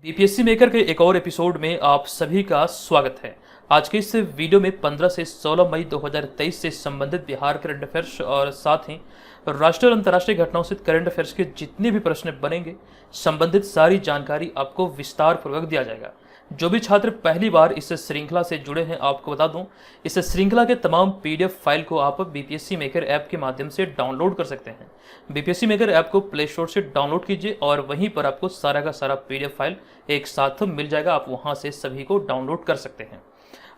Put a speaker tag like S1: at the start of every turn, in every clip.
S1: BPSC maker के एक और एपिसोड में आप सभी का स्वागत है। आज के इस वीडियो में 15 से 16 मई 2023 से संबंधित बिहार करंट अफेयर्स और साथ ही राष्ट्रीय और अंतर्राष्ट्रीय घटनाओं से करंट अफेयर्स के जितने भी प्रश्न बनेंगे, संबंधित सारी जानकारी आपको विस्तार पूर्वक दिया जाएगा। जो भी छात्र पहली बार इस श्रृंखला से जुड़े हैं, आपको बता दूं, इस श्रृंखला के तमाम पीडीएफ फाइल को आप बीपीएससी मेकर ऐप के माध्यम से डाउनलोड कर सकते हैं। बीपीएससी मेकर ऐप को प्ले स्टोर से डाउनलोड कीजिए और वहीं पर आपको सारा का सारा पीडीएफ फाइल एक साथ मिल जाएगा। आप वहां से सभी को डाउनलोड कर सकते हैं।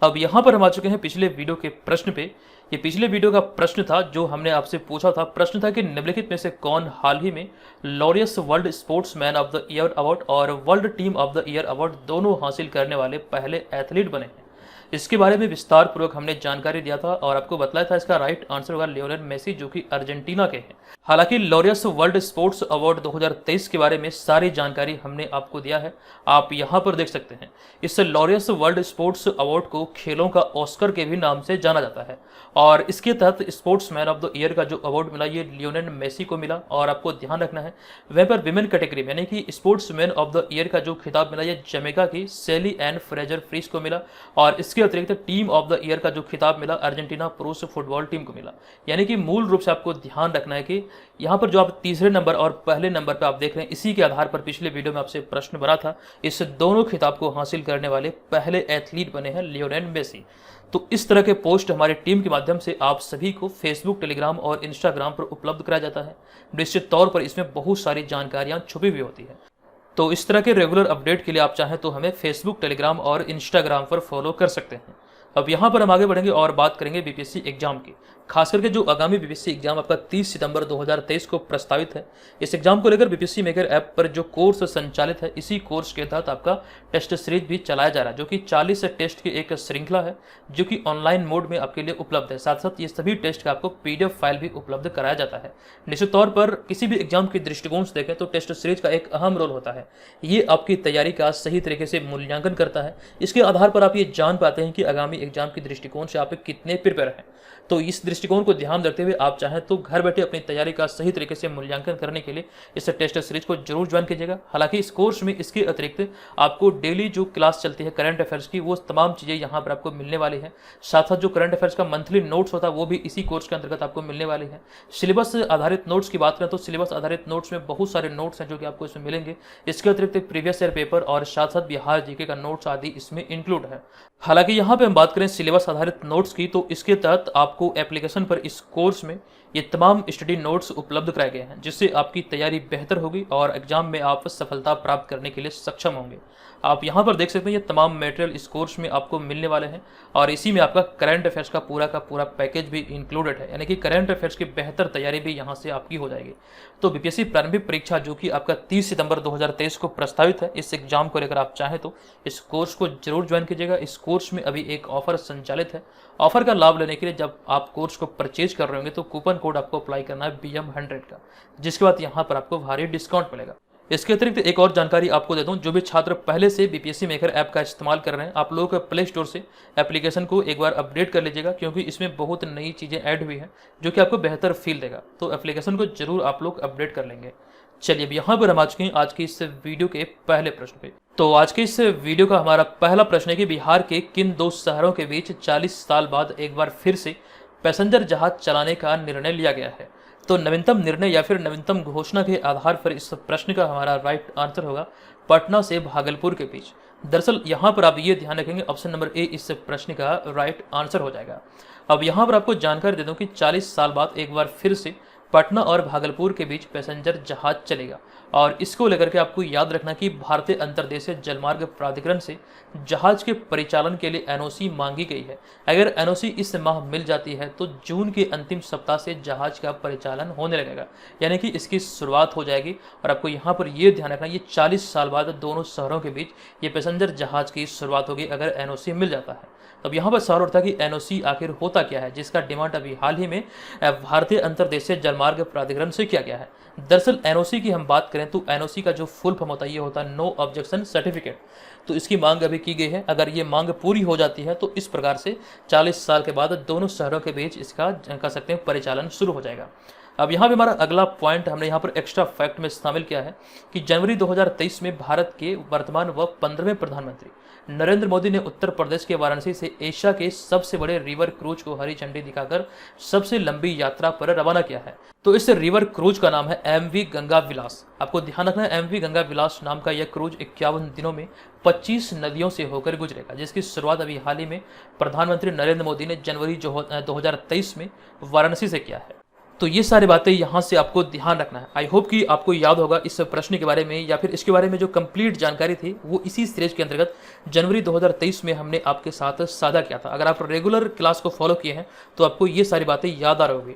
S1: अब यहाँ पर हम आ चुके हैं पिछले वीडियो के प्रश्न पे। ये पिछले वीडियो का प्रश्न था जो हमने आपसे पूछा था। प्रश्न था कि निम्नलिखित में से कौन हाल ही में Laureus world sportsman of the year award और world team of the year award दोनों हासिल करने वाले पहले एथलीट बने हैं। इसके बारे में विस्तार पूर्वक हमने जानकारी दिया था और आपको बताया था इसका राइट आंसर होगा लियोनेल मेसी, जो कि अर्जेंटीना के हैं। हालांकि लॉरियस वर्ल्ड स्पोर्ट्स अवार्ड 2023 के बारे में सारी जानकारी हमने आपको दिया है, आप यहां पर देख सकते हैं। इस लॉरियस वर्ल्ड स्पोर्ट्स अवार्ड को खेलों का ऑस्कर के भी नाम से जाना जाता है और इसके तहत स्पोर्ट्समैन ऑफ द ईयर का जो अवार्ड मिला ये लियोनेल मेसी को मिला। और आपको ध्यान रखना है वहीं पर विमेन कैटेगरी में यानी कि स्पोर्ट्समैन ऑफ द ईयर का जो खिताब मिला ये जमैका की सेली एंड फ्रेजर फ्रीस को मिला। और इसके अतिरिक्त टीम ऑफ द ईयर का जो खिताब मिला अर्जेंटीना पुरुष फुटबॉल टीम को मिला। यानी कि मूल रूप से आपको ध्यान रखना है कि यहाँ पर जो आप तीसरे नंबर और पहले नंबर पर आप देख रहे हैं, इसी के आधार पर पिछले वीडियो में आपसे प्रश्न बना था। इस दोनों खिताब को हासिल करने वाले पहले एथलीट बने हैं लियोनेल मेसी। तो इस तरह के पोस्ट हमारी टीम के माध्यम से आप सभी को फेसबुक, टेलीग्राम और इंस्टाग्राम पर उपलब्ध कराया जाता है। निश्चित तौर पर इसमें बहुत सारी जानकारियां छुपी हुई होती है। तो इस तरह के रेगुलर अपडेट के लिए आप चाहें तो हमें फेसबुक, टेलीग्राम और इंस्टाग्राम पर फॉलो कर सकते हैं। अब यहाँ पर हम आगे बढ़ेंगे और बात करेंगे बीपीएससी एग्जाम की। खास करके जो आगामी बीपीएससी एग्जाम आपका 30 सितंबर 2023 को प्रस्तावित है, इस एग्जाम को लेकर बीपीएससी मेकर ऐप पर जो कोर्स संचालित है, इसी कोर्स के तहत आपका टेस्ट सीरीज भी चलाया जा रहा है, जो कि 40 टेस्ट की एक श्रृंखला है जो कि ऑनलाइन मोड में आपके लिए उपलब्ध है। साथ साथ ये सभी टेस्ट का आपको पीडीएफ फाइल भी उपलब्ध कराया जाता है। निश्चित तौर पर किसी भी एग्जाम के दृष्टिकोण से देखें तो टेस्ट सीरीज का एक अहम रोल होता है। ये आपकी तैयारी का सही तरीके से मूल्यांकन करता है। इसके आधार पर आप ये जान पाते हैं कि आगामी एग्जाम के दृष्टिकोण से आप कितने प्रिपेयर हैं। तो इस दृष्टिकोण को ध्यान रखते हुए आप चाहें तो घर बैठे अपनी तैयारी का सही तरीके से मूल्यांकन करने के लिए इस टेस्ट सीरीज को जरूर ज्वाइन कीजिएगा। हालांकि इस कोर्स में इसके अतिरिक्त आपको डेली जो क्लास चलती है करंट अफेयर्स की, वो तमाम चीज़ें यहाँ पर आपको मिलने वाली है। साथ साथ जो करंट अफेयर्स का मंथली नोट्स होता है वो भी इसी कोर्स के अंतर्गत आपको मिलने वाली है। सिलेबस आधारित नोट्स की बात करें तो सिलेबस आधारित नोट्स में बहुत सारे नोट्स हैं जो कि आपको इसमें मिलेंगे। इसके अतिरिक्त प्रीवियस ईयर पेपर और साथ साथ बिहार जीके का नोट्स आदि इसमें इंक्लूड है। हालांकि यहाँ पे हम बात करें सिलेबस आधारित नोट्स की, तो इसके तहत आपको एप्लीकेशन पर इस कोर्स में ये तमाम स्टडी नोट्स उपलब्ध कराए गए हैं, जिससे आपकी तैयारी बेहतर होगी और एग्जाम में आप सफलता प्राप्त करने के लिए सक्षम होंगे। आप यहाँ पर देख सकते हैं ये तमाम मटेरियल इस कोर्स में आपको मिलने वाले हैं और इसी में आपका करंट अफेयर्स का पूरा पैकेज भी इंक्लूडेड है। यानी कि करंट अफेयर्स की बेहतर तैयारी भी यहाँ से आपकी हो जाएगी। तो बीपीएससी प्रारंभिक परीक्षा जो कि आपका 30 सितंबर 2023 को प्रस्तावित है, इस एग्जाम को लेकर आप चाहें तो इस कोर्स को जरूर ज्वाइन कीजिएगा। इस कोर्स में अभी एक ऑफर संचालित है। ऑफर का लाभ लेने के लिए जब आप कोर्स को परचेज कर रहे होंगे तो कूपन कोड आपको अप्लाई करना है BM100 का, जिसके बाद यहाँ पर आपको भारी डिस्काउंट मिलेगा। इसके अतिरिक्त एक और जानकारी आपको दे दूं, जो भी छात्र पहले से बीपीएससी मेकर ऐप का इस्तेमाल कर रहे हैं, आप लोगों को प्ले स्टोर से एप्लीकेशन को एक बार अपडेट कर लीजिएगा, क्योंकि इसमें बहुत नई चीज़ें ऐड हुई हैं जो कि आपको बेहतर फील देगा। तो एप्लीकेशन को जरूर आप लोग अपडेट कर लेंगे। चलिए अब यहाँ पर हम आ चुके हैं आज की इस वीडियो के पहले प्रश्न पे। तो आज के इस वीडियो का हमारा पहला प्रश्न है कि बिहार के किन दो शहरों के बीच 40 साल बाद एक बार फिर से पैसेंजर जहाज चलाने का निर्णय लिया गया है। तो नवीनतम निर्णय या फिर नवीनतम घोषणा के आधार पर इस प्रश्न का हमारा राइट आंसर होगा पटना से भागलपुर के बीच। दरअसल यहाँ पर आप ये ध्यान रखेंगे ऑप्शन नंबर ए इस प्रश्न का राइट आंसर हो जाएगा। अब यहाँ पर आपको जानकारी दे दूं कि 40 साल बाद एक बार फिर से पटना और भागलपुर के बीच पैसेंजर जहाज चलेगा और इसको लेकर के आपको याद रखना कि भारतीय अंतर्देशीय जलमार्ग प्राधिकरण से जहाज के परिचालन के लिए एनओसी मांगी गई है। अगर एनओसी इस माह मिल जाती है तो जून के अंतिम सप्ताह से जहाज का परिचालन होने लगेगा, यानी कि इसकी शुरुआत हो जाएगी। और आपको यहाँ पर यह ध्यान रखना ये 40 साल बाद दोनों शहरों के बीच ये पैसेंजर जहाज की शुरुआत होगी अगर एनओसी मिल जाता है। अब यहाँ पर सवाल उठता है कि एनओसी आखिर होता क्या है, जिसका डिमांड अभी हाल ही में भारतीय अंतर्देशीय जलमार्ग प्राधिकरण से किया गया है। दरअसल एनओसी की हम बात करें तो एनओसी का जो फुल फॉर्म होता है ये होता है नो ऑब्जेक्शन सर्टिफिकेट। तो इसकी मांग अभी की गई है। अगर ये मांग पूरी हो जाती है तो इस प्रकार से 40 साल के बाद दोनों शहरों के बीच इसका कह सकते हैं परिचालन शुरू हो जाएगा। अब यहाँ पे हमारा अगला पॉइंट हमने यहाँ पर एक्स्ट्रा फैक्ट में शामिल किया है कि जनवरी 2023 में भारत के वर्तमान व 15वें प्रधानमंत्री नरेंद्र मोदी ने उत्तर प्रदेश के वाराणसी से एशिया के सबसे बड़े रिवर क्रूज को हरी झंडी दिखाकर सबसे लंबी यात्रा पर रवाना किया है। तो इस रिवर क्रूज का नाम है एमवी गंगा विलास। आपको ध्यान रखना है, एमवी गंगा विलास नाम का यह क्रूज 51 दिनों में 25 नदियों से होकर गुजरेगा, जिसकी शुरुआत अभी हाल ही में प्रधानमंत्री नरेंद्र मोदी ने जनवरी 2023 में वाराणसी से किया है। तो ये सारी बातें यहाँ से आपको ध्यान रखना है। आई होप कि आपको याद होगा इस प्रश्न के बारे में या फिर इसके बारे में जो कंप्लीट जानकारी थी वो इसी सीरीज के अंतर्गत जनवरी 2023 में हमने आपके साथ साझा किया था। अगर आप रेगुलर क्लास को फॉलो किए हैं तो आपको ये सारी बातें याद आ रही होगी।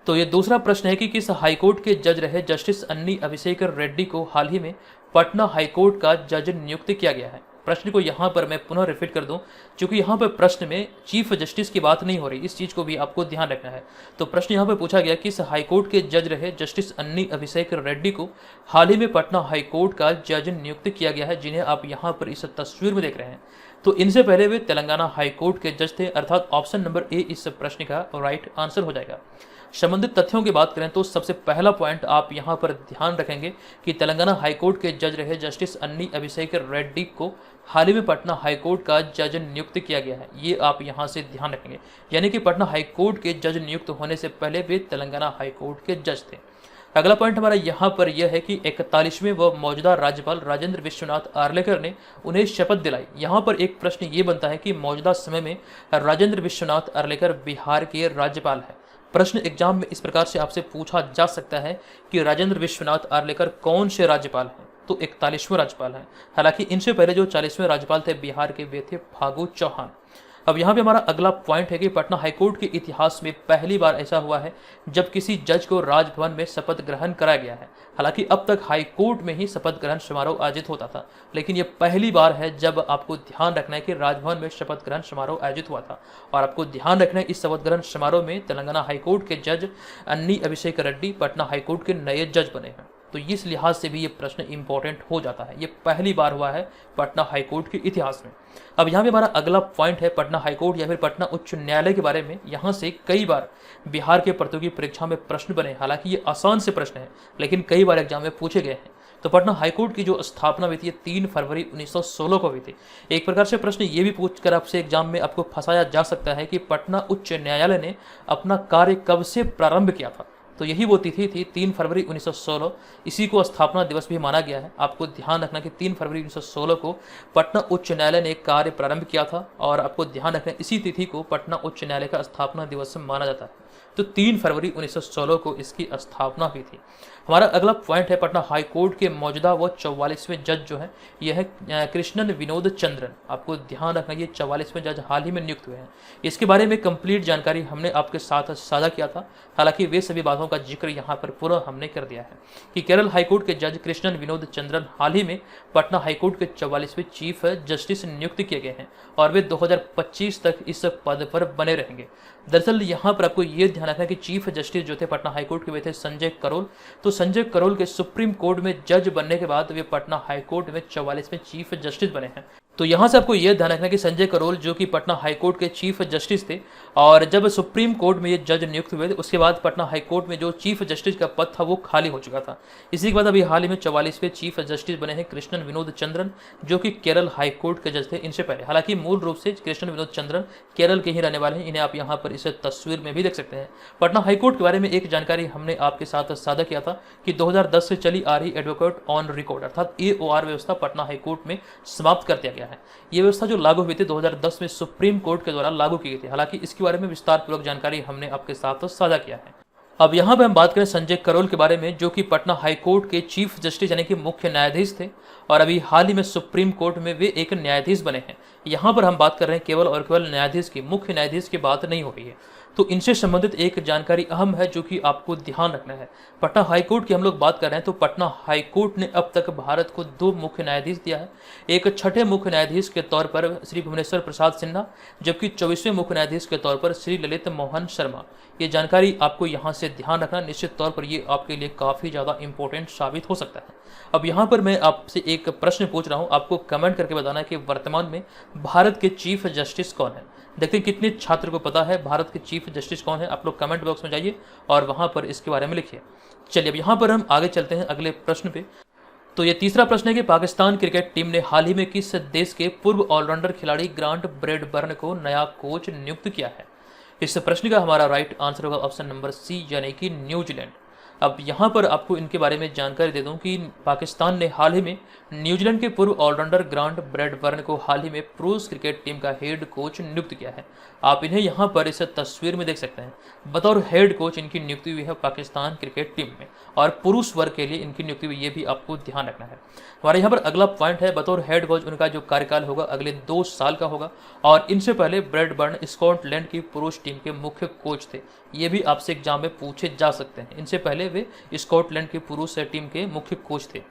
S1: तो ये दूसरा प्रश्न है कि किस हाईकोर्ट के जज रहे जस्टिस अन्नी अभिषेक रेड्डी को हाल ही में पटना हाईकोर्ट का जज नियुक्त किया गया है। प्रश्न को यहाँ पर मैं पुनः रिपीट कर दूं, क्योंकि यहाँ पर प्रश्न में चीफ जस्टिस की बात नहीं हो रही, इस चीज को भी आपको ध्यान रखना है। तो प्रश्न यहाँ पर पूछा गया कि इस हाईकोर्ट के जज रहे जस्टिस अन्नी अभिषेक रेड्डी को हाल ही में पटना हाईकोर्ट का जज नियुक्त किया गया है, जिन्हें आप यहाँ पर इस तस्वीर में देख रहे हैं। तो इनसे पहले वे तेलंगाना हाईकोर्ट के जज थे, अर्थात ऑप्शन नंबर ए इस प्रश्न का राइट आंसर हो जाएगा। संबंधित तथ्यों की बात करें तो सबसे पहला पॉइंट आप यहां पर ध्यान रखेंगे कि तेलंगाना हाईकोर्ट के जज रहे जस्टिस अन्नी अभिषेक रेड्डी को हाल ही में पटना हाईकोर्ट का जज नियुक्त किया गया है। ये आप यहां से ध्यान रखेंगे, यानी कि पटना हाईकोर्ट के जज नियुक्त होने से पहले वे तेलंगाना हाईकोर्ट के जज थे। अगला पॉइंट हमारा यहाँ पर यह है कि 41वें व मौजूदा राज्यपाल राजेंद्र विश्वनाथ आर्लेकर ने उन्हें शपथ दिलाई। यहाँ पर एक प्रश्न ये बनता है कि मौजूदा समय में राजेंद्र विश्वनाथ आर्लेकर बिहार के राज्यपाल है। प्रश्न एग्जाम में इस प्रकार से आपसे पूछा जा सकता है कि राजेंद्र विश्वनाथ आर्लेकर कौन से राज्यपाल हैं? तो 41वें राज्यपाल हैं। हालांकि इनसे पहले जो 40वें राज्यपाल थे बिहार के, वे थे फागू चौहान। अब यहाँ पे हमारा अगला पॉइंट है कि पटना हाईकोर्ट के इतिहास में पहली बार ऐसा हुआ है जब किसी जज को राजभवन में शपथ ग्रहण कराया गया है। हालांकि अब तक हाईकोर्ट में ही शपथ ग्रहण समारोह आयोजित होता था, लेकिन ये पहली बार है जब आपको ध्यान रखना है कि राजभवन में शपथ ग्रहण समारोह आयोजित हुआ था। और आपको ध्यान रखना है इस शपथ ग्रहण समारोह में तेलंगाना हाईकोर्ट के जज अन्नी अभिषेक रेड्डी पटना हाईकोर्ट के नए जज बने हैं। तो इस लिहाज से भी ये प्रश्न इंपॉर्टेंट हो जाता है। ये पहली बार हुआ है पटना हाईकोर्ट के इतिहास में। अब यहाँ पे हमारा अगला पॉइंट है पटना हाईकोर्ट या फिर पटना उच्च न्यायालय के बारे में। यहाँ से कई बार बिहार के प्रतियोगी परीक्षा में प्रश्न बने, हालांकि ये आसान से प्रश्न है लेकिन कई बार एग्जाम में पूछे गए हैं। तो पटना हाईकोर्ट की जो स्थापना हुई थी 3 फरवरी 1916 को हुई थी। एक प्रकार से प्रश्न ये भी पूछकर आपसे एग्जाम में आपको फंसाया जा सकता है कि पटना उच्च न्यायालय ने अपना कार्य कब से प्रारंभ किया था। तो यही वो तिथि थी 3 फरवरी 1916। इसी को स्थापना दिवस भी माना गया है। आपको ध्यान रखना कि 3 फरवरी 1916 को पटना उच्च न्यायालय ने कार्य प्रारंभ किया था और आपको ध्यान रखना इसी तिथि को पटना उच्च न्यायालय का स्थापना दिवस माना जाता है। तो 3 फरवरी 1916 को इसकी स्थापना हुई थी। हमारा अगला पॉइंट है पटना हाईकोर्ट के मौजूदा व 44वें जज जो है यह है कृष्णन विनोद चंद्रन। आपको ध्यान रखना ये 44वें जज हाल ही में नियुक्त हुए हैं। इसके बारे में कंप्लीट जानकारी हमने आपके साथ साझा किया था, हालांकि वे सभी बातों का जिक्र यहाँ पर पूरा हमने कर दिया है कि केरल हाईकोर्ट के जज कृष्णन विनोद चंद्रन हाल ही में पटना हाईकोर्ट के 44वें चीफ जस्टिस नियुक्त किए गए हैं और वे 2025 तक इस पद पर बने रहेंगे। दरअसल यहाँ पर आपको ये ध्यान रखना कि चीफ जस्टिस जो थे पटना हाईकोर्ट के वे थे संजय करोल। तो संजय करोल के सुप्रीम कोर्ट में जज बनने के बाद वे पटना हाईकोर्ट में 44वें चीफ जस्टिस बने हैं। तो यहाँ से आपको यह ध्यान रखना कि संजय करोल जो कि पटना हाईकोर्ट के चीफ जस्टिस थे और जब सुप्रीम कोर्ट में ये जज नियुक्त हुए थे उसके बाद पटना हाईकोर्ट में जो चीफ जस्टिस का पद था वो खाली हो चुका था। इसी के बाद अभी हाल ही में 44वें चीफ जस्टिस बने हैं कृष्णन विनोद चंद्रन जो कि केरल हाईकोर्ट के जज थे इनसे पहले। हालांकि मूल रूप से कृष्णन विनोद चंद्रन केरल के ही रहने वाले हैं। इन्हें आप यहाँ पर इस तस्वीर में भी देख सकते हैं। पटना हाईकोर्ट के बारे में एक जानकारी हमने आपके साथ साझा किया था कि 2010 से चली आ रही एडवोकेट ऑन रिकॉर्ड अर्थात AOR व्यवस्था पटना हाईकोर्ट में समाप्त कर दिया गया है। ये व्यवस्था जो लागू हुई थी 2010 में सुप्रीम कोर्ट के द्वारा लागू की गई थी। हालांकि इसके बारे में विस्तार पूर्वक जानकारी हमने आपके साथ साझा किया है। अब यहाँ पे हम बात करें संजय करोल के बारे में जो कि पटना हाईकोर्ट के चीफ जस्टिस यानी कि मुख्य न्यायाधीश थे और अभी हाल ही में सुप्रीम कोर्ट में वे एक न्यायाधीश बने हैं। यहाँ पर हम बात कर रहे हैं केवल और केवल न्यायाधीश की, मुख्य न्यायाधीश की बात नहीं हो रही है। तो इनसे संबंधित एक जानकारी अहम है जो कि आपको ध्यान रखना है। पटना हाईकोर्ट की हम लोग बात कर रहे हैं तो पटना हाईकोर्ट ने अब तक भारत को 2 मुख्य न्यायाधीश दिया है। एक छठे मुख्य न्यायाधीश के तौर पर श्री भुवनेश्वर प्रसाद सिन्हा जबकि 24वें मुख्य न्यायाधीश के तौर पर श्री ललित मोहन शर्मा। ये जानकारी आपको यहाँ से ध्यान रखना, निश्चित तौर पर ये आपके लिए काफ़ी ज़्यादा इंपॉर्टेंट साबित हो सकता है। अब यहाँ पर मैं आपसे एक प्रश्न पूछ रहा हूँ, आपको कमेंट करके बताना है कि वर्तमान में भारत के चीफ जस्टिस कौन है। देखते हैं कितने छात्र को पता है भारत के चीफ जस्टिस कौन है। आप लोग कमेंट बॉक्स में जाइए और वहां पर इसके बारे में लिखिए। चलिए अब यहाँ पर हम आगे चलते हैं अगले प्रश्न पे। तो ये तीसरा प्रश्न है कि पाकिस्तान क्रिकेट टीम ने हाल ही में किस देश के पूर्व ऑलराउंडर खिलाड़ी ग्रांट ब्रैडबर्न को नया कोच नियुक्त किया है। इस प्रश्न का हमारा राइट आंसर होगा ऑप्शन नंबर सी, यानी कि न्यूजीलैंड। अब यहाँ पर आपको इनके बारे में जानकारी दे दूं कि पाकिस्तान ने हाल ही में न्यूजीलैंड के पूर्व ऑलराउंडर ग्रांट ब्रैडबर्न को हाल ही में पुरुष क्रिकेट टीम का हेड कोच नियुक्त किया है। आप इन्हें यहाँ पर इस तस्वीर में देख सकते हैं। बतौर हेड कोच इनकी नियुक्ति हुई है पाकिस्तान क्रिकेट टीम में, और पुरुष वर्ग के लिए इनकी नियुक्ति हुई, ये भी आपको ध्यान रखना है। हमारे यहाँ पर अगला पॉइंट है, बतौर हेड कोच उनका जो कार्यकाल होगा अगले 2 साल का होगा, और इनसे पहले ब्रैडबर्न स्कॉटलैंड की पुरुष टीम के मुख्य कोच थे। ये भी आपसे एग्जाम में पूछे जा सकते हैं। इनसे पहले वे स्कॉटलैंड की पुरुष टीम के मुख्य कोच थे।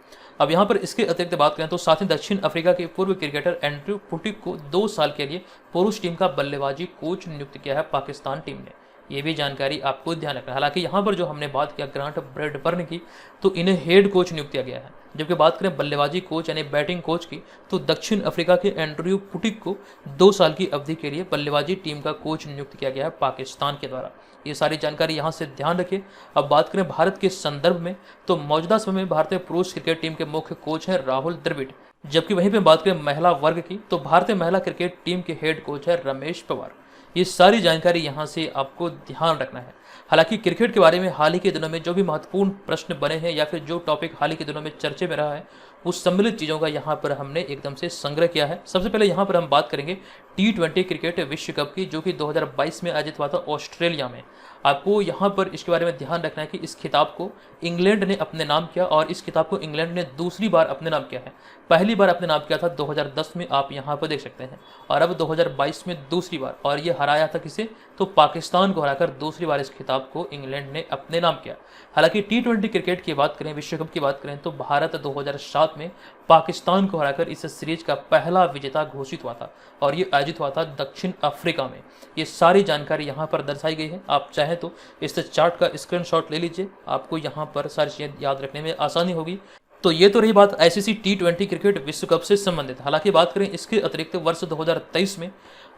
S1: अब यहाँ पर इसके अतिरिक्त बात करें तो साथ ही दक्षिण अफ्रीका के पूर्व क्रिकेटर एंड्रयू पुटिक को 2 साल के लिए पुरुष टीम का बल्लेबाजी कोच नियुक्त किया है पाकिस्तान टीम ने। ये भी जानकारी आपको ध्यान रखना है। हालांकि यहाँ पर जो हमने बात किया ग्रांट ब्रैडबर्न की, तो इन्हें हेड कोच नियुक्त किया गया है। जबकि बात करें बल्लेबाजी कोच यानी बैटिंग कोच की, तो दक्षिण अफ्रीका के एंड्रयू पुटिक को 2 साल की अवधि के लिए बल्लेबाजी टीम का कोच नियुक्त किया गया है पाकिस्तान के द्वारा। ये सारी जानकारी यहाँ से ध्यान रखिए। अब बात करें भारत के संदर्भ में, तो मौजूदा समय में भारतीय पुरुष क्रिकेट टीम के मुख्य कोच हैं राहुल द्रविड़। जबकि वहीं पर बात करें महिला वर्ग की, तो भारतीय महिला क्रिकेट टीम के हेड कोच है रमेश पवार। ये सारी जानकारी यहाँ से आपको ध्यान रखना है। हालांकि क्रिकेट के बारे में हाल ही के दिनों में जो भी महत्वपूर्ण प्रश्न बने हैं या फिर जो टॉपिक हाल ही के दिनों में चर्चे में रहा है, उस सम्मिलित चीज़ों का यहाँ पर हमने एकदम से संग्रह किया है। सबसे पहले यहाँ पर हम बात करेंगे T20 क्रिकेट विश्व कप की, जो कि 2022 में आयोजित हुआ था ऑस्ट्रेलिया में। आपको यहाँ पर इसके बारे में ध्यान रखना है कि इस खिताब को इंग्लैंड ने अपने नाम किया, और इस खिताब को इंग्लैंड ने दूसरी बार अपने नाम किया है। पहली बार अपने नाम किया था 2010 में, आप यहाँ पर देख सकते हैं, और अब 2022 में दूसरी बार, और ये हराया था किसे, तो पाकिस्तान को हराकर दूसरी बार इस खिताब को इंग्लैंड ने अपने नाम किया। हालांकि T20 क्रिकेट की बात करें, विश्व कप की बात करें, तो भारत 2007 में पाकिस्तान को हराकर इस सीरीज का पहला विजेता घोषित हुआ था, और ये आयोजित हुआ था दक्षिण अफ्रीका में। ये सारी जानकारी यहाँ पर दर्शाई गई है। आप चाहें तो इस चार्ट का स्क्रीनशॉट ले लीजिए, आपको यहाँ पर सारी चीजें याद रखने में आसानी होगी। तो ये तो रही बात ICC T20 क्रिकेट विश्व कप से संबंधित। हालांकि बात करें इसके अतिरिक्त वर्ष 2023 में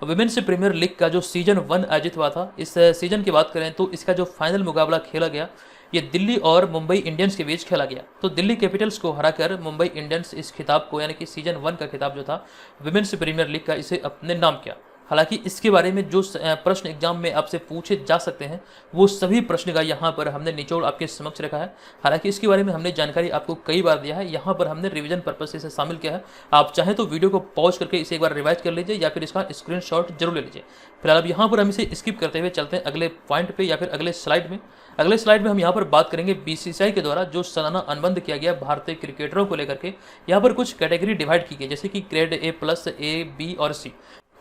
S1: विमेन्स प्रीमियर लीग का जो सीजन 1 आयोजित हुआ था, इस सीजन की बात करें तो इसका जो फाइनल मुकाबला खेला गया, ये दिल्ली और मुंबई इंडियंस के बीच खेला गया। तो दिल्ली कैपिटल्स को हराकर मुंबई इंडियंस इस खिताब को, यानी कि सीजन 1 का खिताब जो था विमेन्स प्रीमियर लीग का, इसे अपने नाम किया। हालांकि इसके बारे में जो प्रश्न एग्जाम में आपसे पूछे जा सकते हैं, वो सभी प्रश्न का यहाँ पर हमने निचोड़ आपके समक्ष रखा है। हालांकि इसके बारे में हमने जानकारी आपको कई बार दिया है, यहाँ पर हमने रिवीजन पर्पज से इसे शामिल किया है। आप चाहें तो वीडियो को पॉज करके इसे एक बार रिवाइज कर लीजिए, या फिर इसका स्क्रीनशॉट जरूर ले लीजिए। फिलहाल अब यहाँ पर हम इसे स्किप करते हुए चलते हैं अगले पॉइंट पे, या फिर अगले स्लाइड में। अगले स्लाइड में हम यहाँ पर बात करेंगे BCCI के द्वारा जो सालाना अनुबंध किया गया भारतीय क्रिकेटरों को लेकर के। यहाँ पर कुछ कैटेगरी डिवाइड की गई, जैसे कि ग्रेड A+, A, B और C।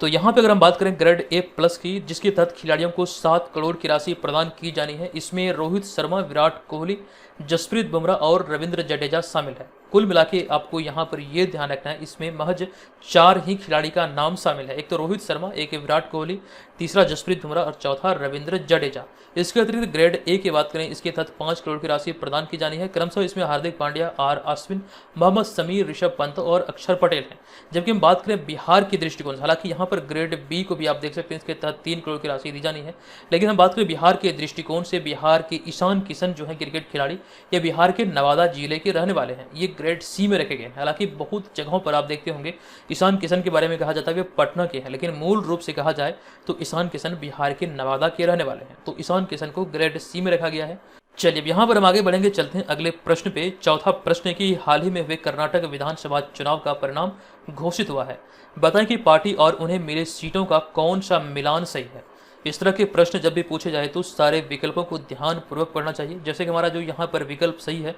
S1: तो यहाँ पे अगर हम बात करें ग्रेड A+ की, जिसके तहत खिलाड़ियों को 7 करोड़ की राशि प्रदान की जानी है, इसमें रोहित शर्मा, विराट कोहली, जसप्रीत बुमराह और रविंद्र जडेजा शामिल है। कुल मिला के आपको यहाँ पर ये ध्यान रखना है, इसमें महज 4 ही खिलाड़ी का नाम शामिल है। एक तो रोहित शर्मा, एक विराट कोहली, तीसरा जसप्रीत बुमराह और चौथा रविंद्र जडेजा। इसके अतिरिक्त ग्रेड A की बात करें, इसके तहत 5 करोड़ की राशि प्रदान की जानी है। क्रमशः इसमें हार्दिक पांड्या, R अश्विन, मोहम्मद शमी, ऋषभ पंत और अक्षर पटेल हैं। जबकि हम बात करें बिहार के दृष्टिकोण से, हालांकि यहाँ पर ग्रेड B को भी आप देख सकते हैं, इसके तहत 3 करोड़ की राशि दी जानी है। लेकिन हम बात करें बिहार के दृष्टिकोण से, बिहार के ईशान किशन जो है क्रिकेट खिलाड़ी, ये बिहार के नवादा जिले के रहने वाले हैं। ये ग्रेड C में रखे गए हैं। हालांकि बहुत जगहों पर आप देखते होंगे ईशान किशन के बारे में कहा जाता है वे पटना के हैं, लेकिन मूल रूप से कहा जाए तो ईशान किशन बिहार के नवादा के रहने वाले हैं। तो ईशान किशन को ग्रेड C में रखा गया है। चलिए यहाँ पर हम आगे बढ़ेंगे, चलते हैं अगले प्रश्न पे। चौथा प्रश्न है कि हाल ही में हुए कर्नाटक विधानसभा चुनाव का परिणाम घोषित हुआ है। बताएं कि पार्टी और उन्हें मिले सीटों का कौन सा मिलान सही है। इस तरह के प्रश्न जब भी पूछे जाए तो सारे विकल्पों को ध्यानपूर्वक पढ़ना चाहिए। जैसे कि हमारा जो यहाँ पर विकल्प सही है,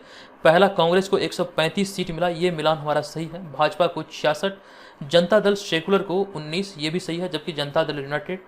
S1: पहला कांग्रेस को 135 सीट मिला, ये मिलान हमारा सही है। भाजपा को 66, जनता दल सेकुलर को 19, ये भी सही है। जबकि जनता दल यूनाइटेड,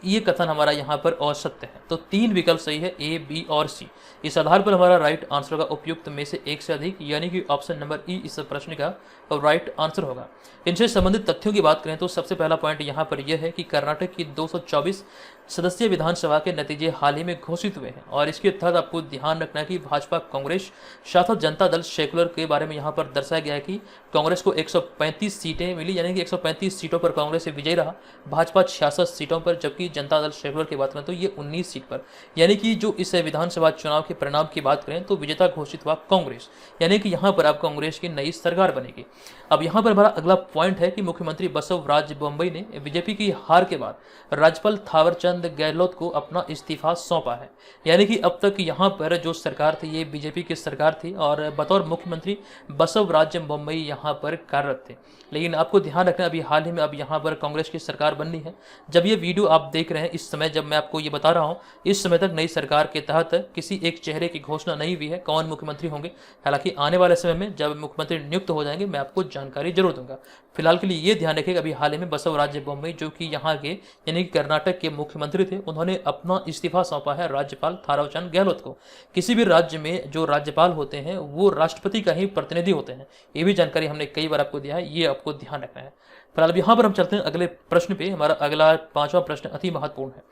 S1: ये कथन हमारा यहाँ पर असत्य है। तो 3 विकल्प सही है, A, B और C। इस आधार पर हमारा राइट आंसर का उपयुक्त में से एक से अधिक, यानी कि ऑप्शन नंबर E इस प्रश्न का राइट आंसर होगा। इनसे संबंधित तथ्यों की बात करें तो सबसे पहला पॉइंट यहाँ पर यह है कि कर्नाटक की 224 सदस्यीय विधानसभा के नतीजे हाल ही में घोषित हुए हैं और इसके तहत आपको ध्यान रखना है कि भाजपा कांग्रेस शासित जनता दल सेकुलर के बारे में यहाँ पर दर्शाया गया है कि कांग्रेस को 135 सीटें मिली, यानी कि 135 सीटों पर कांग्रेस से विजयी रहा, भाजपा 66 सीटों पर, जबकि जनता दल सेकुलर की बात करें तो ये 19 सीट पर। यानी कि जो इस विधानसभा चुनाव के परिणाम की बात करें तो विजेता घोषित हुआ कांग्रेस, यानी कि यहाँ पर अब कांग्रेस की नई सरकार बनेगी। अब यहाँ पर हमारा अगला पॉइंट है कि मुख्यमंत्री बसवराज बोम्मई ने बीजेपी की हार के बाद राज्यपाल थावरचंद गहलोत को अपना इस्तीफा सौंपा है। यानी कि अब तक यहाँ पर जो सरकार थी ये बीजेपी की सरकार थी और बतौर मुख्यमंत्री बसवराज बोम्मई यहाँ पर कार्यरत थे। लेकिन आपको ध्यान रखना अभी हाल ही में अब यहाँ पर कांग्रेस की सरकार बननी है। जब ये वीडियो आप देख रहे हैं इस समय, जब मैं आपको ये बता रहा हूँ, इस समय तक नई सरकार के तहत किसी एक चेहरे की घोषणा नहीं हुई है कौन मुख्यमंत्री होंगे। हालांकि आने वाले समय में जब मुख्यमंत्री नियुक्त हो जाएंगे मैं आपको जानकारी जरूर दूंगा। फिलहाल के लिए ये ध्यान रखिएगा अभी हाल ही में बसवराज बोम्मई जो कि यहाँ के यानी कि कर्नाटक के मुख्यमंत्री थे, उन्होंने अपना इस्तीफा सौंपा है राज्यपाल थावरचंद गहलोत को। किसी भी राज्य में जो राज्यपाल होते हैं वो राष्ट्रपति का ही प्रतिनिधि होते हैं, ये भी जानकारी हमने कई बार आपको दिया है, ये आपको ध्यान रखना है। फिलहाल यहाँ पर हम चलते हैं अगले प्रश्न पे। हमारा अगला 5वां प्रश्न अति महत्वपूर्ण है।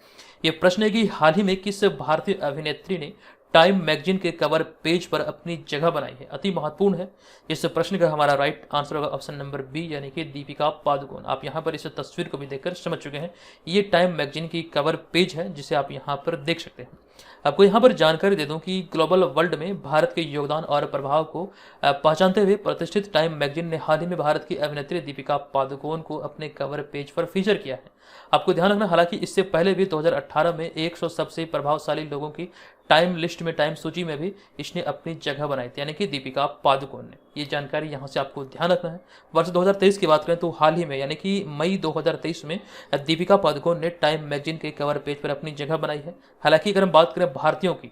S1: ये प्रश्न है कि हाल ही में किस भारतीय अभिनेत्री ने टाइम मैगजीन के कवर पेज पर अपनी जगह बनाई है। अति महत्वपूर्ण है। इस प्रश्न का हमारा राइट आंसर होगा ऑप्शन नंबर बी, यानी कि दीपिका पादुकोण। आप यहाँ पर इस तस्वीर को भी देखकर समझ चुके हैं, ये टाइम मैगजीन की कवर पेज है जिसे आप यहाँ पर देख सकते हैं। आपको यहाँ पर जानकारी दे दूं कि ग्लोबल वर्ल्ड में भारत के योगदान और प्रभाव को पहचानते हुए प्रतिष्ठित टाइम मैगजीन ने हाल ही में भारत की अभिनेत्री दीपिका पादुकोण को अपने कवर पेज पर फीचर किया है। आपको ध्यान रखना, हालांकि इससे पहले भी 2018 में 100 सबसे प्रभावशाली लोगों की टाइम लिस्ट में, टाइम सूची में भी इसने अपनी जगह बनाई थी, यानी कि दीपिका पादुकोण ने। ये जानकारी यहाँ से आपको ध्यान रखना है। वर्ष 2023 की बात करें तो हाल ही में यानी कि मई 2023 में दीपिका पादुकोण ने टाइम मैगजीन के कवर पेज पर अपनी जगह बनाई है। हालांकि अगर हम बात करें भारतीयों की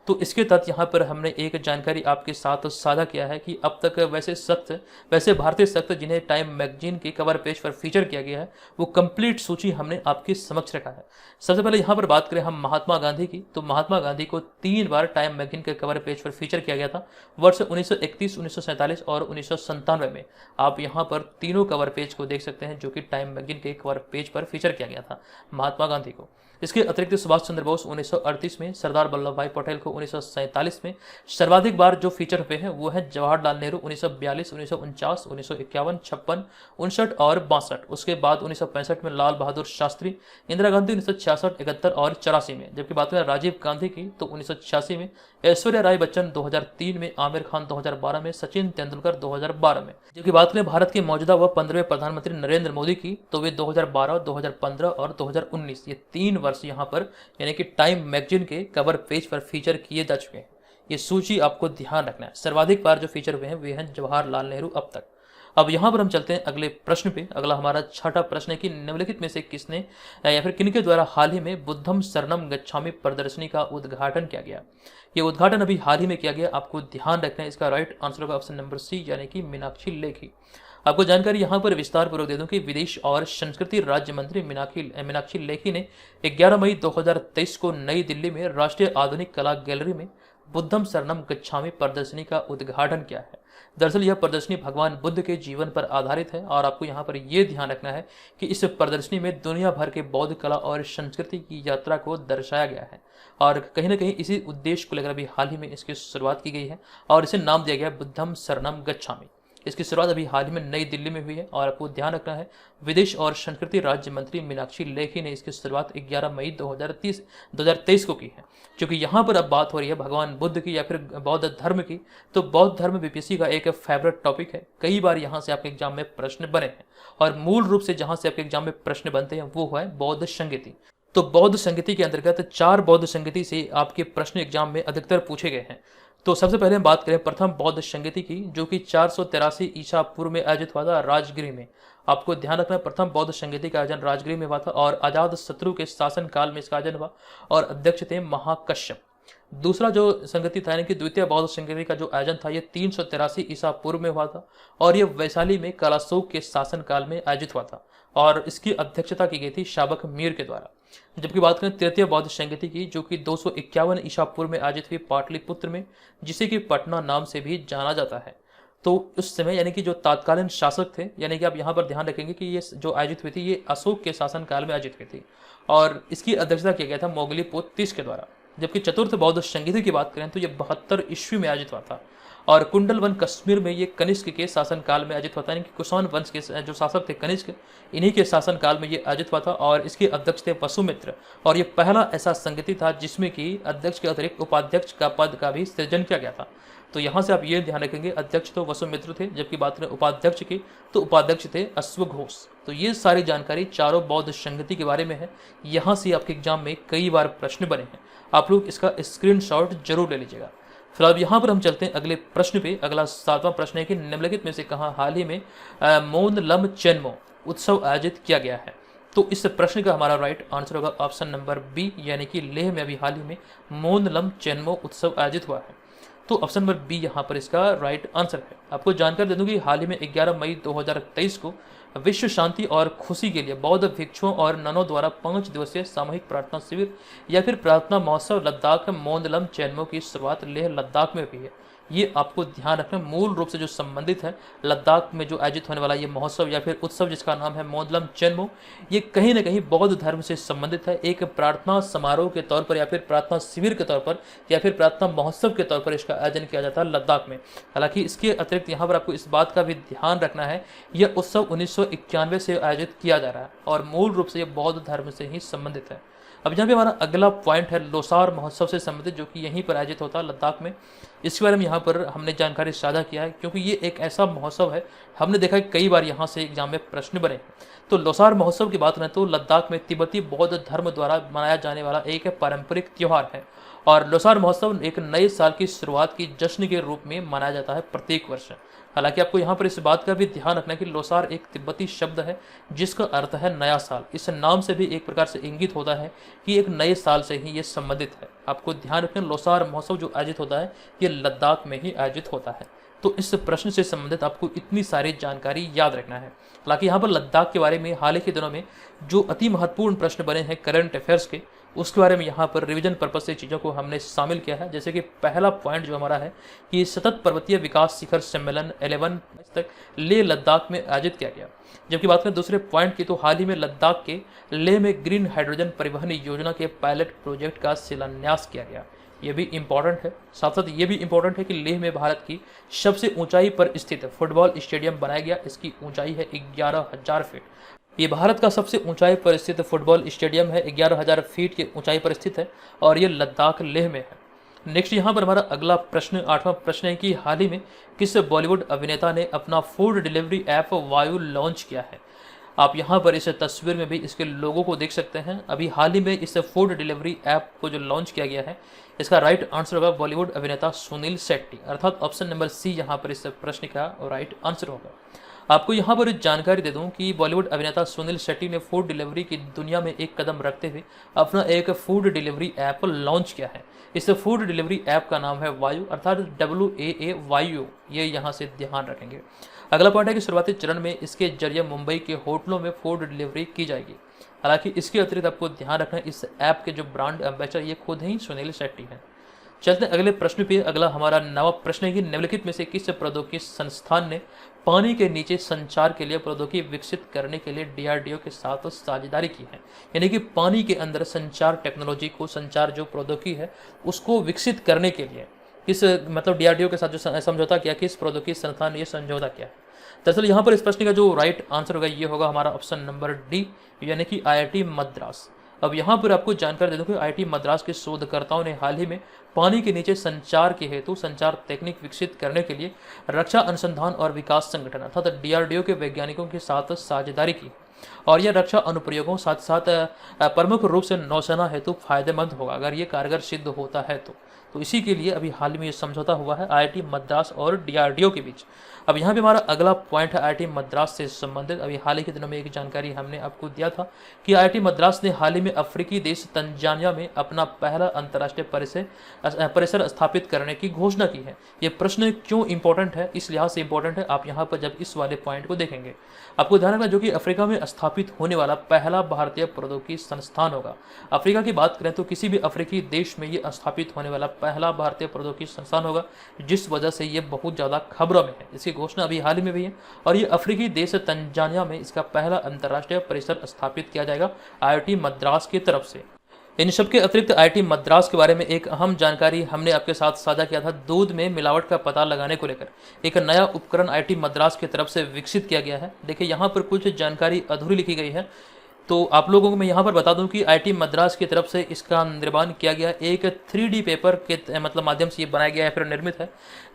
S1: तो इसके तहत यहाँ पर हमने एक जानकारी आपके साथ साझा किया है कि अब तक वैसे भारतीय सख्त जिन्हें टाइम मैगजीन के कवर पेज पर फीचर किया गया है वो कंप्लीट सूची हमने आपके समक्ष रखा है। सबसे पहले यहाँ पर बात करें हम महात्मा गांधी की, तो महात्मा गांधी को 3 बार टाइम मैगजीन के कवर पेज पर फीचर किया गया था, वर्ष 1931, 1947 और 1997 में। आप यहाँ पर तीनों कवर पेज को देख सकते हैं जो कि टाइम मैगजीन के कवर पेज पर फीचर किया गया था महात्मा गांधी को। इसके अतिरिक्त सुभाष चंद्र बोस 1938 में, सरदार वल्लभ भाई पटेल को 1947 में। सर्वाधिक बार जो फीचर हुए हैं वो है जवाहरलाल नेहरू 1942, 1949, 1951, 56, 59 और 62। उसके बाद 1965 में लाल बहादुर शास्त्री, इंदिरा गांधी 1966, 71 और 84 में। जबकि बात करें राजीव गांधी की तो 1986 में, ऐश्वर्या राय बच्चन 2003 में, आमिर खान 2012 में, सचिन तेंदुलकर 2012 में। जबकि बात करें भारत के मौजूदा व 15वें प्रधानमंत्री नरेंद्र मोदी की तो वे 2012, 2015 और 2019 ये 3 वर्ष यहाँ पर यानी कि टाइम मैगजीन के कवर पेज पर फीचर किए जा चुके हैं। ये सूची आपको ध्यान रखना है। सर्वाधिक बार जो फीचर हुए हैं वे हैं जवाहरलाल नेहरू अब तक। अब यहाँ पर हम चलते हैं अगले प्रश्न पे। अगला हमारा 6वां प्रश्न है कि निम्नलिखित में से किसने या फिर किनके द्वारा हाल ही में बुद्धम शरणम गच्छामि प्रदर्शनी का उद्घाटन किया गया। ये उद्घाटन अभी हाल ही में किया गया। आपको ध्यान रखना है, इसका राइट आंसर होगा ऑप्शन नंबर सी, यानी कि मीनाक्षी लेखी। आपको जानकारी यहाँ पर विस्तार पूर्वक दे दूं कि विदेश और संस्कृति राज्य मंत्री मीनाक्षी लेखी ने 11 मई 2023 को नई दिल्ली में राष्ट्रीय आधुनिक कला गैलरी में बुद्धम शरणम गच्छामि प्रदर्शनी का उद्घाटन किया है। दरअसल यह प्रदर्शनी भगवान बुद्ध के जीवन पर आधारित है और आपको यहाँ पर यह ध्यान रखना है कि इस प्रदर्शनी में दुनिया भर के बौद्ध कला और संस्कृति की यात्रा को दर्शाया गया है और कहीं ना कहीं इसी उद्देश्य को लेकर अभी हाल ही में इसकी शुरुआत की गई है और इसे नाम दिया गया बुद्धम शरणम गच्छामि। इसकी शुरुआत अभी हाल ही में नई दिल्ली में हुई है और आपको ध्यान रखना है विदेश और संस्कृति राज्य मंत्री मीनाक्षी लेखी ने इसकी शुरुआत 11 मई 2023 को की है। क्योंकि यहाँ पर अब बात हो रही है भगवान बुद्ध की या फिर बौद्ध धर्म की, तो बौद्ध धर्म बीपीएससी का एक फेवरेट टॉपिक है। कई बार यहाँ से आपके एग्जाम में प्रश्न बने हैं और मूल रूप से जहाँ से आपके एग्जाम में प्रश्न बनते हैं वो है बौद्ध संगीति। तो बौद्ध संगीति के अंतर्गत 4 बौद्ध संगीति से आपके प्रश्न एग्जाम में अधिकतर पूछे गए हैं। तो सबसे पहले हम बात करें प्रथम बौद्ध संगीति की, जो कि 483 ईसा पूर्व में आयोजित हुआ था राजगिरी में। आपको ध्यान रखना है प्रथम बौद्ध संगीति का आयोजन राजगिरी में हुआ था और अजात शत्रु के शासन काल में इसका आयोजन हुआ और अध्यक्ष थे महाकश्यप। दूसरा जो संगति था यानी कि द्वितीय बौद्ध संगति का जो आयोजन था ये 383 ईसा पूर्व में हुआ था और ये वैशाली में कलाशोक के शासन काल में आयोजित हुआ था और इसकी अध्यक्षता की गई थी शाबक मीर के द्वारा। जबकि बात करें तृतीय बौद्ध संगति की, जो कि 251 ईसा पूर्व में आयोजित हुई पाटलिपुत्र में, जिसे कि पटना नाम से भी जाना जाता है। तो उस समय यानी कि जो तत्कालीन शासक थे, यानी कि आप यहाँ पर ध्यान रखेंगे कि ये जो आयोजित हुई थी ये अशोक के शासनकाल में आयोजित हुई थी और इसकी अध्यक्षता किया गया था मोगलीपोत तीस के द्वारा। जबकि चतुर्थ बौद्ध संधि की बात करें तो ये 72 ईस्वी में आयोजित हुआ था और कुंडलवन कश्मीर में ये कनिष्क के शासनकाल में आयोजित होता है, यानी कि कुषाण वंश के जो शासक थे कनिष्क, इन्हीं के शासनकाल में ये आयोजित हुआ था और इसके अध्यक्ष थे वसुमित्र। और ये पहला ऐसा संगति था जिसमें कि अध्यक्ष के अतिरिक्त उपाध्यक्ष का पद का भी सृजन किया गया था। तो यहाँ से आप ये ध्यान रखेंगे, अध्यक्ष तो वसुमित्र थे, जबकि बात करें उपाध्यक्ष की तो उपाध्यक्ष थे अश्वघोष। तो ये सारी जानकारी चारों बौद्ध संगति के बारे में है। यहाँ से आपके एग्जाम में कई बार प्रश्न बने हैं, आप लोग इसका स्क्रीनशॉट जरूर ले लीजिएगा। फिलहाल यहाँ पर हम चलते हैं अगले प्रश्न पे। अगला 7वां प्रश्न है कि निम्नलिखित में से कहाँ हाल ही में मोनलम चेन्मो उत्सव आयोजित किया गया है। तो इस प्रश्न का हमारा राइट आंसर होगा ऑप्शन नंबर बी, यानी कि लेह में अभी हाल ही में मोनलम चेन्मो उत्सव आयोजित हुआ है। तो ऑप्शन नंबर बी यहाँ पर इसका राइट आंसर है। आपको जानकारी दे दूं कि हाल ही में 11 मई 2023 को विश्व शांति और खुशी के लिए बौद्ध भिक्षुओं और ननों द्वारा 5 दिवसीय सामूहिक प्रार्थना शिविर या फिर प्रार्थना महोत्सव लद्दाख मोनलम चेन्मो की शुरुआत लेह लद्दाख में हुई है। ये आपको ध्यान रखना मूल रूप से जो संबंधित है लद्दाख में जो आयोजित होने वाला ये महोत्सव या फिर उत्सव जिसका नाम है मोनलम चेन्मो, ये कहीं ना कहीं बौद्ध धर्म से संबंधित है। एक प्रार्थना समारोह के तौर पर या फिर प्रार्थना शिविर के तौर पर या फिर प्रार्थना महोत्सव के तौर पर इसका आयोजन किया जाता है लद्दाख में। हालांकि इसके अतिरिक्त यहाँ पर आपको इस बात का भी ध्यान रखना है, यह उत्सव 1991 से आयोजित किया जा रहा है और मूल रूप से यह बौद्ध धर्म से ही संबंधित है। अब यहाँ पे हमारा अगला पॉइंट है लोसार महोत्सव से संबंधित, जो कि यहीं पर आयोजित होता है लद्दाख में। इसके बारे में यहाँ पर हमने जानकारी साझा किया है क्योंकि ये एक ऐसा महोत्सव है, हमने देखा है कई बार यहाँ से एग्जाम में प्रश्न बने। तो लोसार महोत्सव की बात करें तो लद्दाख में तिब्बती बौद्ध धर्म द्वारा मनाया जाने वाला एक पारंपरिक त्यौहार है और लोसार महोत्सव एक नए साल की शुरुआत की जश्न के रूप में मनाया जाता है प्रत्येक वर्ष। हालांकि आपको यहाँ पर इस बात का भी ध्यान रखना है कि लोसार एक तिब्बती शब्द है जिसका अर्थ है नया साल। इस नाम से भी एक प्रकार से इंगित होता है कि एक नए साल से ही ये संबंधित है। आपको ध्यान रखना, लोसार महोत्सव जो आयोजित होता है ये लद्दाख में ही आयोजित होता है। तो इस प्रश्न से संबंधित आपको इतनी सारी जानकारी याद रखना है। हालांकि यहाँ पर लद्दाख के बारे में हाल ही के दिनों में जो अति महत्वपूर्ण प्रश्न बने हैं करंट अफेयर्स के, उसके बारे में यहाँ पर रिवीजन पर्पज से चीज़ों को हमने शामिल किया है। जैसे कि पहला पॉइंट जो हमारा है कि सतत पर्वतीय विकास शिखर सम्मेलन 11 तक लेह लद्दाख में आयोजित किया गया। जबकि बात करें दूसरे पॉइंट की तो हाल ही में लद्दाख के लेह में ग्रीन हाइड्रोजन परिवहन योजना के पायलट प्रोजेक्ट का शिलान्यास किया गया। ये भी इंपॉर्टेंट है। साथ साथ ये भी इंपॉर्टेंट है कि लेह में भारत की सबसे ऊंचाई पर स्थित फुटबॉल स्टेडियम बनाया गया। इसकी ऊंचाई है 11,000 फीट। ये भारत का सबसे ऊंचाई पर स्थित फुटबॉल स्टेडियम है, 11,000 फीट की ऊंचाई पर स्थित है और ये लद्दाख लेह में है। नेक्स्ट यहाँ पर हमारा अगला प्रश्न 8वां प्रश्न है कि हाल ही में किस बॉलीवुड अभिनेता ने अपना फूड डिलीवरी ऐप वायु लॉन्च किया है। आप यहाँ पर इस तस्वीर में भी इसके लोगों को देख सकते हैं। अभी हाल ही में इस फूड डिलीवरी ऐप को जो लॉन्च किया गया है इसका राइट आंसर होगा बॉलीवुड अभिनेता सुनील शेट्टी, अर्थात ऑप्शन नंबर सी यहाँ पर इस प्रश्न का राइट आंसर होगा। आपको यहाँ पर जानकारी दे दूं कि बॉलीवुड अभिनेता सुनील शेट्टी ने फूड डिलीवरी की दुनिया में एक कदम रखते हुए अपना एक फूड डिलीवरी ऐप लॉन्च किया है। इस फूड डिलीवरी ऐप का नाम है वायु, अर्थात WAAYU। ये यहाँ से ध्यान रखेंगे। अगला पॉइंट है कि शुरुआती चरण में इसके जरिए मुंबई के होटलों में फूड डिलीवरी की जाएगी। हालांकि इसके अतिरिक्त आपको ध्यान रखना है इस ऐप के जो ब्रांड एम्बेसडर ये खुद ही सुनील शेट्टी हैं। चलते हैं अगले प्रश्न पे। अगला हमारा 9वां प्रश्न है कि निम्नलिखित में से किस प्रौद्योगिकी संस्थान ने पानी के नीचे संचार के लिए प्रौद्योगिकी विकसित करने के लिए DRDO के साथ साझेदारी की है। यानी कि पानी के अंदर संचार टेक्नोलॉजी को, संचार जो प्रौद्योगिकी है उसको विकसित करने के लिए किस DRDO के साथ जो समझौता किया, किस प्रौद्योगिकी संस्थान ने यह समझौता किया है। दरअसल यहाँ पर इस प्रश्न का जो राइट आंसर होगा ये होगा हमारा ऑप्शन नंबर डी, यानी कि IIT मद्रास। अब यहाँ पर आपको जानकारी दे दूं कि IIT मद्रास के शोधकर्ताओं ने हाल ही में पानी के नीचे संचार के हेतु संचार तकनीक विकसित करने के लिए रक्षा अनुसंधान और विकास संगठन अर्थात DRDO के वैज्ञानिकों के साथ साझेदारी की और यह रक्षा अनुप्रयोगों साथ साथ प्रमुख रूप से नौसेना हेतु फायदेमंद होगा अगर ये कारगर सिद्ध होता है तो इसी के लिए अभी हाल में ये समझौता हुआ है IIT मद्रास और DRDO के बीच। अब यहाँ पे हमारा अगला पॉइंट है IIT मद्रास से संबंधित। अभी हाल ही के दिनों में एक जानकारी हमने आपको दिया था कि IIT मद्रास ने हाल ही में अफ्रीकी देश तंजानिया में अपना पहला अंतर्राष्ट्रीय परिसर स्थापित करने की घोषणा की है। ये प्रश्न क्यों इंपॉर्टेंट है, इस लिहाज से इंपॉर्टेंट है, आप यहाँ पर जब इस वाले पॉइंट को देखेंगे आपको ध्यान रखना जो कि अफ्रीका में स्थापित होने वाला पहला भारतीय प्रौद्योगिकी संस्थान होगा। अफ्रीका की बात करें तो किसी भी अफ्रीकी देश में ये स्थापित होने वाला पहला भारतीय प्रौद्योगिकी संस्थान होगा, जिस वजह से ये बहुत ज़्यादा खबरों में है। इसकी घोषणा अभी हाल ही में हुई है और ये अफ्रीकी देश तंजानिया में इसका पहला अंतर्राष्ट्रीय परिसर स्थापित किया जाएगा IIT मद्रास की तरफ से। इन सब के अतिरिक्त IIT मद्रास के बारे में एक अहम जानकारी हमने आपके साथ साझा किया था। दूध में मिलावट का पता लगाने को लेकर एक नया उपकरण IIT मद्रास की तरफ से विकसित किया गया है। देखिए यहाँ पर कुछ जानकारी अधूरी लिखी गई है, तो आप लोगों को मैं यहाँ पर बता दूं कि IIT मद्रास की तरफ से इसका निर्माण किया गया एक 3D पेपर के मतलब माध्यम से ये बनाया गया है, फिर निर्मित है,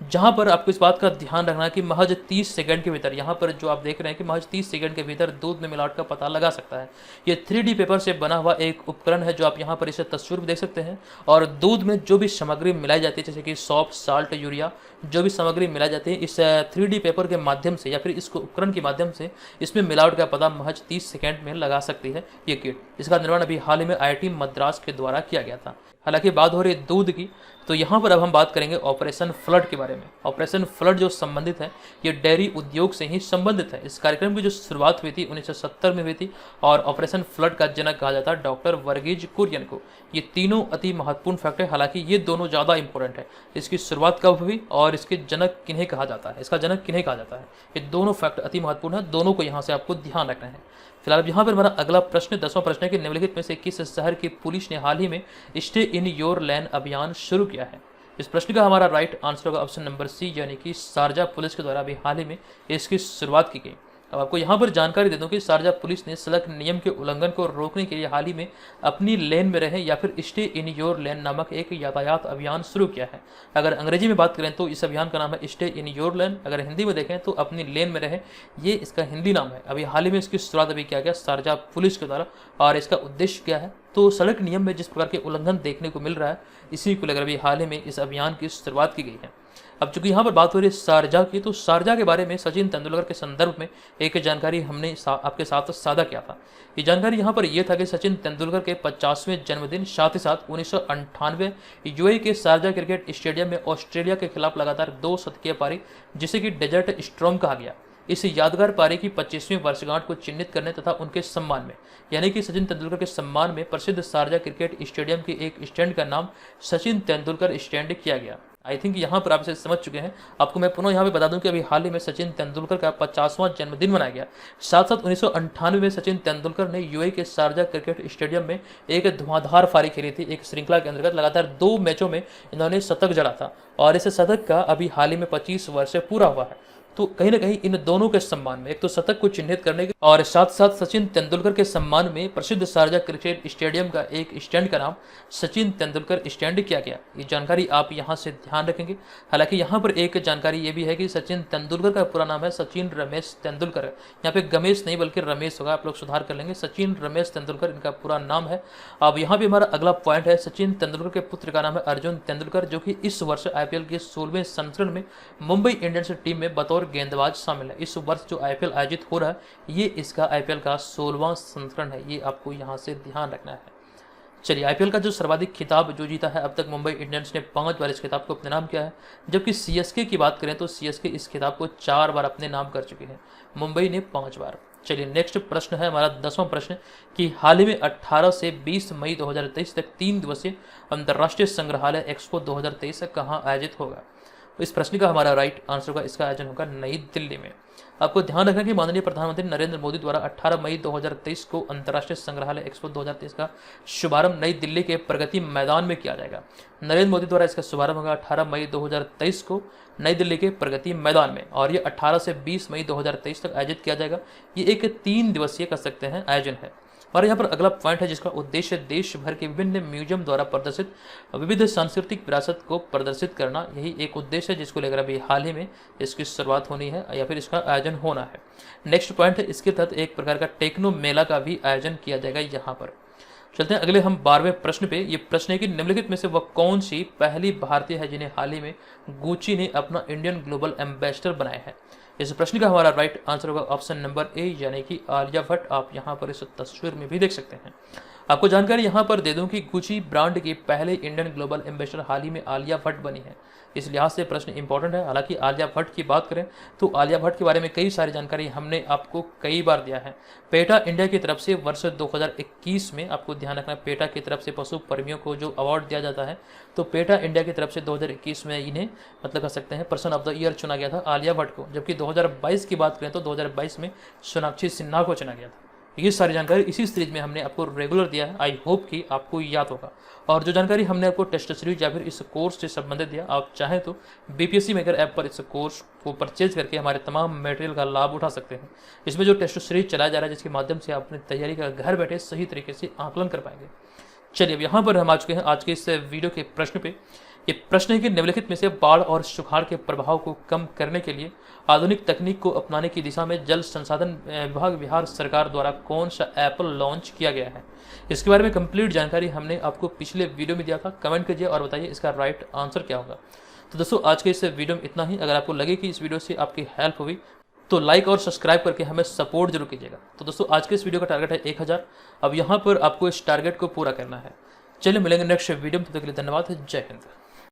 S1: जहाँ पर आपको इस बात का ध्यान रखना है कि महज 30 सेकंड के भीतर, यहाँ पर जो आप देख रहे हैं कि महज 30 सेकंड के भीतर दूध में मिलावट का पता लगा सकता है। ये 3D पेपर से बना हुआ एक उपकरण है, जो आप यहाँ पर इसे तस्वीर में देख सकते हैं। और दूध में जो भी सामग्री मिलाई जाती है, जैसे कि सॉल्ट, साल्ट, यूरिया, जो भी सामग्री मिलाई जाती है, इस 3D पेपर के माध्यम से या फिर इस उपकरण के माध्यम से इसमें मिलावट का पता महज 30 सेकंड में लगा सकती है ये किट। इसका निर्माण अभी हाल ही में IIT मद्रास के द्वारा किया गया था। हालांकि बात हो रही है दूध की, तो यहाँ पर अब हम बात करेंगे ऑपरेशन फ्लड के बारे में। ऑपरेशन फ्लड जो संबंधित है, ये डेयरी उद्योग से ही संबंधित है। इस कार्यक्रम की जो शुरुआत हुई थी 1970 में हुई थी और ऑपरेशन फ्लड का जनक कहा जाता है डॉक्टर वर्गीज कुरियन को। ये तीनों अति महत्वपूर्ण फैक्ट है, हालांकि ये दोनों ज़्यादा इंपॉर्टेंट है। इसकी शुरुआत कब हुई और इसके जनक किन्हें कहा जाता है, इसका जनक किन्हें कहा जाता है, ये दोनों फैक्ट अति महत्वपूर्ण है। दोनों को यहाँ से आपको ध्यान रखना है। फिलहाल यहाँ पर हमारा अगला प्रश्न 10वां प्रश्न है कि निम्नलिखित में से किस शहर की पुलिस ने हाल ही में स्टे इन योर लैन अभियान शुरू किया है। इस प्रश्न का हमारा राइट आंसर होगा ऑप्शन नंबर सी, यानी कि शारजा पुलिस के द्वारा अभी हाल ही में इसकी शुरुआत की गई। अब आपको यहाँ पर जानकारी दे दूं कि शारजा पुलिस ने सड़क नियम के उल्लंघन को रोकने के लिए हाल ही में अपनी लेन में रहे या फिर स्टे इन योर लेन नामक एक यातायात अभियान शुरू किया है। अगर अंग्रेजी में बात करें तो इस अभियान का नाम है स्टे इन योर लेन, अगर हिंदी में देखें तो अपनी लेन में रहे, ये इसका हिंदी नाम है। अभी हाल ही में इसकी शुरुआत अभी किया गया शारजा पुलिस के द्वारा और इसका उद्देश्य क्या है, तो सड़क नियम में जिस प्रकार के उल्लंघन देखने को मिल रहा है, इसी को लेकर अभी हाल ही में इस अभियान की शुरुआत की गई है। अब चूंकि यहाँ पर बात हो रही है शारजा की, तो शारजा के बारे में सचिन तेंदुलकर के संदर्भ में एक जानकारी हमने आपके साथ साझा किया था। ये जानकारी यहाँ पर यह था कि सचिन तेंदुलकर के 50वें जन्मदिन, साथ ही साथ 1998 यूएई के शारजा क्रिकेट स्टेडियम में ऑस्ट्रेलिया के खिलाफ लगातार 2 शतकीय पारी, जिसे कि डेजर्ट स्टॉर्म कहा गया, इस यादगार पारी की 25वीं वर्षगांठ को चिन्हित करने तथा उनके सम्मान में, यानी कि सचिन तेंदुलकर के सम्मान में प्रसिद्ध शारजा क्रिकेट स्टेडियम के एक स्टैंड का नाम सचिन तेंदुलकर स्टैंड किया गया। आई थिंक यहाँ पर आप इसे समझ चुके हैं। आपको मैं पुनः यहाँ पे बता दूं कि अभी हाल ही में सचिन तेंदुलकर का 50वां जन्मदिन मनाया गया। साथ साथ 1998 में सचिन तेंदुलकर ने यूएई के शारजा क्रिकेट स्टेडियम में एक धुआंधार पारी खेली थी। एक श्रृंखला के अंतर्गत लगातार 2 मैचों में इन्होंने शतक जड़ा था और इस शतक का अभी हाल ही में 25 वर्ष पूरा हुआ है। तो कहीं ना कहीं इन दोनों के सम्मान में, एक तो शतक को चिन्हित करने के और साथ साथ सचिन तेंदुलकर के सम्मान में प्रसिद्ध शारजा क्रिकेट स्टेडियम का एक स्टैंड का नाम सचिन तेंदुलकर स्टैंड किया गया। ये जानकारी आप यहाँ से ध्यान रखेंगे। हालांकि यहाँ पर एक जानकारी ये भी है कि सचिन तेंदुलकर का पूरा नाम है सचिन रमेश तेंदुलकर। यहाँ पे गमेश नहीं बल्कि रमेश होगा, आप लोग सुधार कर लेंगे। सचिन रमेश तेंदुलकर इनका पूरा नाम है। अब यहाँ पे हमारा अगला पॉइंट है, सचिन तेंदुलकर के पुत्र का नाम है अर्जुन तेंदुलकर, जो कि इस वर्ष IPL के 16वें संस्करण में मुंबई इंडियंस टीम में बतौर गेंदबाज शामिल है। इस वर्ष जो IPL आयोजित हो रहा है, ये इसका IPL का 16वां संस्करण है। ये आपको यहाँ से ध्यान रखना है। चलिए, IPL का जो सर्वाधिक खिताब जो जीता है अब तक मुंबई इंडियंस ने 5 बार इस खिताब को अपने नाम किया है, जबकि CSK की बात करें तो CSK इस खिताब को 4 बार अपने नाम कर चुके हैं, मुंबई ने 5 बार। चलिए, नेक्स्ट प्रश्न है हमारा 10वां प्रश्न कि हाल ही में 18 से 20 मई 2023 तक 3 दिवसीय अंतर्राष्ट्रीय संग्रहालय एक्सपो 2023 कहाँ आयोजित होगा। इस प्रश्न का हमारा राइट आंसर होगा, इसका आयोजन होगा नई दिल्ली में। आपको ध्यान रखना कि माननीय प्रधानमंत्री नरेंद्र मोदी द्वारा 18 मई 2023 को अंतर्राष्ट्रीय संग्रहालय एक्सपो 2023 का शुभारंभ नई दिल्ली के प्रगति मैदान में किया जाएगा। नरेंद्र मोदी द्वारा इसका शुभारंभ होगा 18 मई 2023 को नई दिल्ली के प्रगति मैदान में और ये 18 से 20 मई 2023 तक आयोजित किया जाएगा। ये एक 3 दिवसीय कह सकते हैं आयोजन है। और यहाँ पर अगला पॉइंट है जिसका उद्देश्य देश भर के विभिन्न म्यूजियम द्वारा प्रदर्शित विविध सांस्कृतिक विरासत को प्रदर्शित करना। यही एक उद्देश्य है जिसको लेकर अभी हाल ही में इसकी शुरुआत होनी है या फिर इसका आयोजन होना है। नेक्स्ट पॉइंट है, इसके तहत एक प्रकार का टेक्नो मेला का भी आयोजन किया जाएगा। यहाँ पर चलते हैं अगले हम 12वें प्रश्न पे। ये प्रश्न है कि निम्नलिखित में से वह कौन सी पहली भारतीय है जिन्हें हाल ही में गुची ने अपना इंडियन ग्लोबल एम्बेसडर बनाया है। इस प्रश्न का हमारा राइट आंसर होगा ऑप्शन नंबर ए, यानी कि आलिया भट्ट। आप यहाँ पर इस तस्वीर में भी देख सकते हैं। आपको जानकारी यहाँ पर दे दूं कि गुची ब्रांड के पहले इंडियन ग्लोबल एम्बेसडर हाल ही में आलिया भट्ट बनी है। इस लिहाज से प्रश्न इंपॉर्टेंट है। हालांकि आलिया भट्ट की बात करें तो आलिया भट्ट के बारे में कई सारी जानकारी हमने आपको कई बार दिया है। पेटा इंडिया की तरफ से वर्ष 2021 में आपको ध्यान रखना, पेटा की तरफ से पशु प्रेमियों को जो अवार्ड दिया जाता है, तो पेटा इंडिया की तरफ से 2021 में इन्हें मतलब कह सकते हैं पर्सन ऑफ द ईयर चुना गया था आलिया भट्ट को। जबकि 2022 की बात करें तो 2022 में सोनाक्षी सिन्हा को चुना गया था। ये सारी जानकारी इसी सीरीज में हमने आपको रेगुलर दिया है। आई होप कि आपको याद होगा। और जो जानकारी हमने आपको टेस्ट सीरीज या फिर इस कोर्स से संबंधित दिया, आप चाहें तो बीपीएससी मेकर ऐप पर इस कोर्स को परचेज करके हमारे तमाम मटेरियल का लाभ उठा सकते हैं। इसमें जो टेस्ट सीरीज चलाया जा रहा है, जिसके माध्यम से आप अपनी तैयारी का घर बैठे सही तरीके से आकलन कर पाएंगे। चलिए अब यहाँ पर हम आ चुके हैं आज के इस वीडियो के प्रश्न पे। ये प्रश्न है कि निम्नलिखित में से बाढ़ और सुखाड़ के प्रभाव को कम करने के लिए आधुनिक तकनीक को अपनाने की दिशा में जल संसाधन विभाग बिहार सरकार द्वारा कौन सा ऐप लॉन्च किया गया है। इसके बारे में कंप्लीट जानकारी हमने आपको पिछले वीडियो में दिया था। कमेंट कीजिए और बताइए इसका राइट आंसर क्या होगा। तो दोस्तों आज के इस वीडियो में इतना ही। अगर आपको लगे कि इस वीडियो से आपकी हेल्प हुई तो लाइक और सब्सक्राइब करके हमें सपोर्ट जरूर कीजिएगा। तो दोस्तों आज के इस वीडियो का टारगेट है 1000। अब यहाँ पर आपको इस टारगेट को पूरा करना है। चलिए मिलेंगे नेक्स्ट वीडियो में, तब तक के लिए धन्यवाद। जय हिंद।